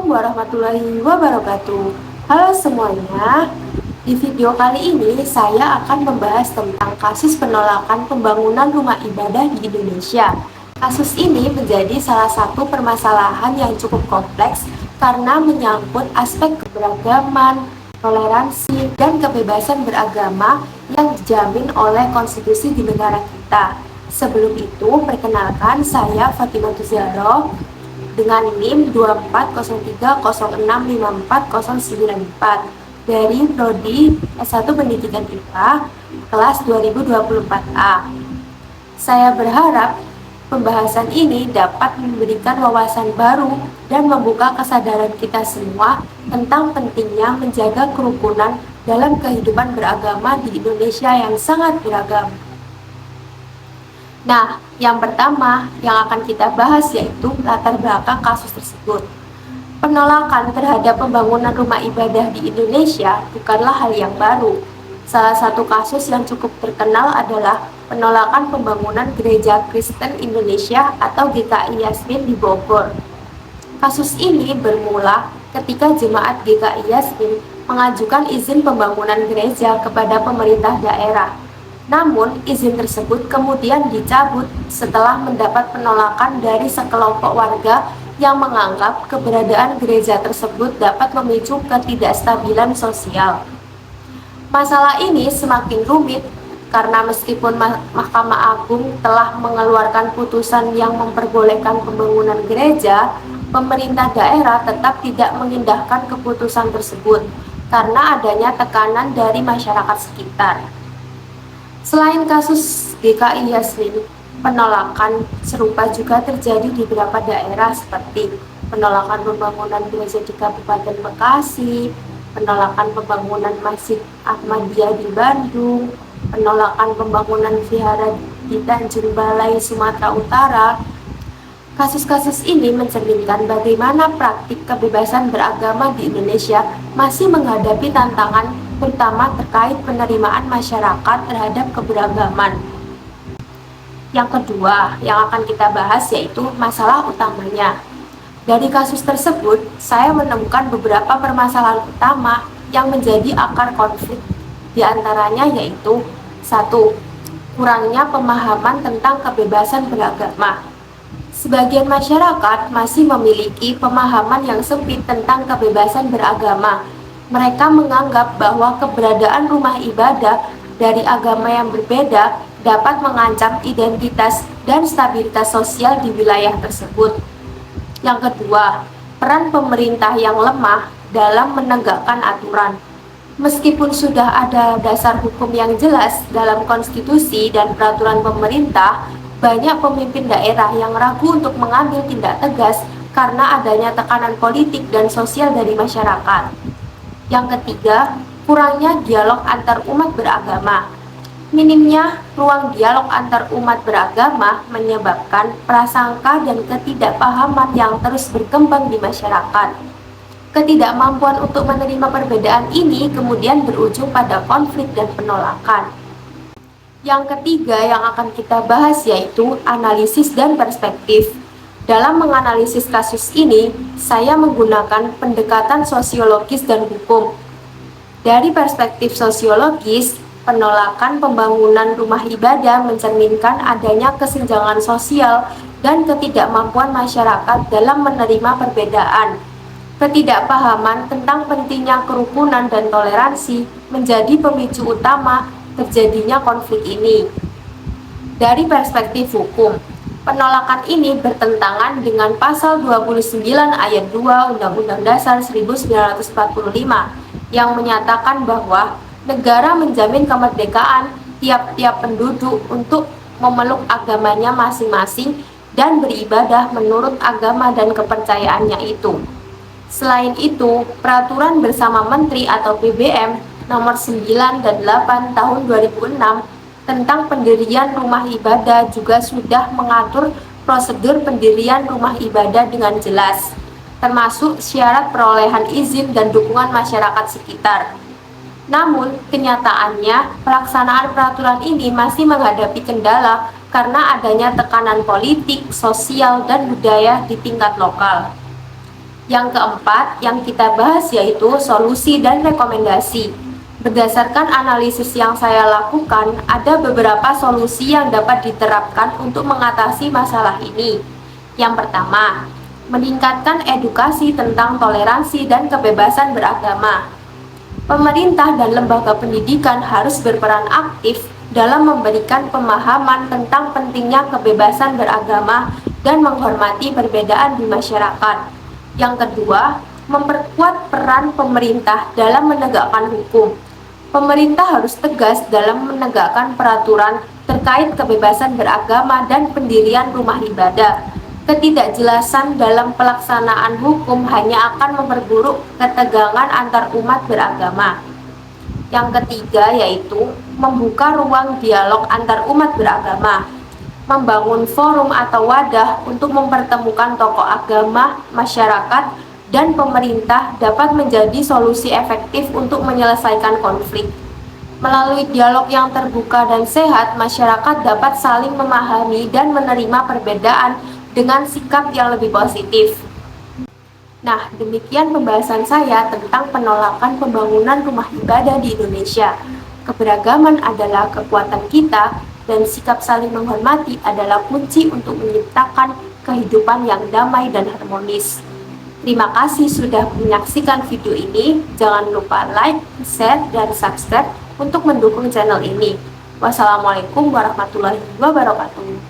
Assalamualaikum warahmatullahi wabarakatuh. Halo semuanya. Di video kali ini saya akan membahas tentang kasus penolakan pembangunan rumah ibadah di Indonesia. Kasus ini menjadi salah satu permasalahan yang cukup kompleks karena menyangkut aspek keberagaman, toleransi, dan kebebasan beragama yang dijamin oleh konstitusi di negara kita. Sebelum itu, perkenalkan saya Fatimah Tuzaro dengan NIM 2403065404 dari Prodi S1 Pendidikan IPA kelas 2024A. Saya berharap pembahasan ini dapat memberikan wawasan baru dan membuka kesadaran kita semua tentang pentingnya menjaga kerukunan dalam kehidupan beragama di Indonesia yang sangat beragam. Nah, yang pertama yang akan kita bahas yaitu latar belakang kasus tersebut. Penolakan terhadap pembangunan rumah ibadah di Indonesia bukanlah hal yang baru. Salah satu kasus yang cukup terkenal adalah penolakan pembangunan Gereja Kristen Indonesia atau GKI Yasmin di Bogor. Kasus ini bermula ketika jemaat GKI Yasmin mengajukan izin pembangunan gereja kepada pemerintah daerah. Namun, izin tersebut kemudian dicabut setelah mendapat penolakan dari sekelompok warga yang menganggap keberadaan gereja tersebut dapat memicu ketidakstabilan sosial. Masalah ini semakin rumit karena meskipun Mahkamah Agung telah mengeluarkan putusan yang memperbolehkan pembangunan gereja, pemerintah daerah tetap tidak mengindahkan keputusan tersebut karena adanya tekanan dari masyarakat sekitar. Selain kasus GKI Yasmin, penolakan serupa juga terjadi di beberapa daerah seperti penolakan pembangunan gereja di Kabupaten Bekasi, penolakan pembangunan Masjid Ahmadiyah di Bandung, penolakan pembangunan vihara di Tanjung Balai, Sumatera Utara. Kasus-kasus ini mencerminkan bagaimana praktik kebebasan beragama di Indonesia masih menghadapi tantangan terutama terkait penerimaan masyarakat terhadap keberagaman. Yang kedua yang akan kita bahas yaitu masalah utamanya. Dari kasus tersebut, saya menemukan beberapa permasalahan utama yang menjadi akar konflik. Di antaranya yaitu 1. Kurangnya pemahaman tentang kebebasan beragama. Sebagian masyarakat masih memiliki pemahaman yang sempit tentang kebebasan beragama. Mereka menganggap bahwa keberadaan rumah ibadah dari agama yang berbeda dapat mengancam identitas dan stabilitas sosial di wilayah tersebut. Yang kedua, peran pemerintah yang lemah dalam menegakkan aturan. Meskipun sudah ada dasar hukum yang jelas dalam konstitusi dan peraturan pemerintah, banyak pemimpin daerah yang ragu untuk mengambil tindak tegas karena adanya tekanan politik dan sosial dari masyarakat. Yang ketiga, kurangnya dialog antar umat beragama. Minimnya ruang dialog antar umat beragama menyebabkan prasangka dan ketidakpahaman yang terus berkembang di masyarakat. Ketidakmampuan untuk menerima perbedaan ini kemudian berujung pada konflik dan penolakan. Yang ketiga yang akan kita bahas yaitu analisis dan perspektif. Dalam menganalisis kasus ini, saya menggunakan pendekatan sosiologis dan hukum. Dari perspektif sosiologis, penolakan pembangunan rumah ibadah mencerminkan adanya kesenjangan sosial dan ketidakmampuan masyarakat dalam menerima perbedaan. Ketidakpahaman tentang pentingnya kerukunan dan toleransi menjadi pemicu utama terjadinya konflik ini. Dari perspektif hukum, penolakan ini bertentangan dengan pasal 29 ayat 2 Undang-Undang Dasar 1945 yang menyatakan bahwa negara menjamin kemerdekaan tiap-tiap penduduk untuk memeluk agamanya masing-masing dan beribadah menurut agama dan kepercayaannya itu. Selain itu, Peraturan Bersama Menteri atau PBM nomor 9 dan 8 tahun 2006 tentang pendirian rumah ibadah juga sudah mengatur prosedur pendirian rumah ibadah dengan jelas, termasuk syarat perolehan izin dan dukungan masyarakat sekitar. Namun, kenyataannya pelaksanaan peraturan ini masih menghadapi kendala karena adanya tekanan politik, sosial, dan budaya di tingkat lokal. Yang keempat, yang kita bahas yaitu solusi dan rekomendasi. Berdasarkan analisis yang saya lakukan, ada beberapa solusi yang dapat diterapkan untuk mengatasi masalah ini. Yang pertama, meningkatkan edukasi tentang toleransi dan kebebasan beragama. Pemerintah dan lembaga pendidikan harus berperan aktif dalam memberikan pemahaman tentang pentingnya kebebasan beragama dan menghormati perbedaan di masyarakat. Yang kedua, memperkuat peran pemerintah dalam menegakkan hukum. Pemerintah harus tegas dalam menegakkan peraturan terkait kebebasan beragama dan pendirian rumah ibadah. Ketidakjelasan dalam pelaksanaan hukum hanya akan memperburuk ketegangan antar umat beragama. Yang ketiga yaitu membuka ruang dialog antar umat beragama. Membangun forum atau wadah untuk mempertemukan tokoh agama, masyarakat, dan pemerintah dapat menjadi solusi efektif untuk menyelesaikan konflik. Melalui dialog yang terbuka dan sehat, masyarakat dapat saling memahami dan menerima perbedaan dengan sikap yang lebih positif. Nah, demikian pembahasan saya tentang penolakan pembangunan rumah ibadah di Indonesia. Keberagaman adalah kekuatan kita, dan sikap saling menghormati adalah kunci untuk menciptakan kehidupan yang damai dan harmonis. Terima kasih sudah menyaksikan video ini. Jangan lupa like, share, dan subscribe untuk mendukung channel ini. Wassalamualaikum warahmatullahi wabarakatuh.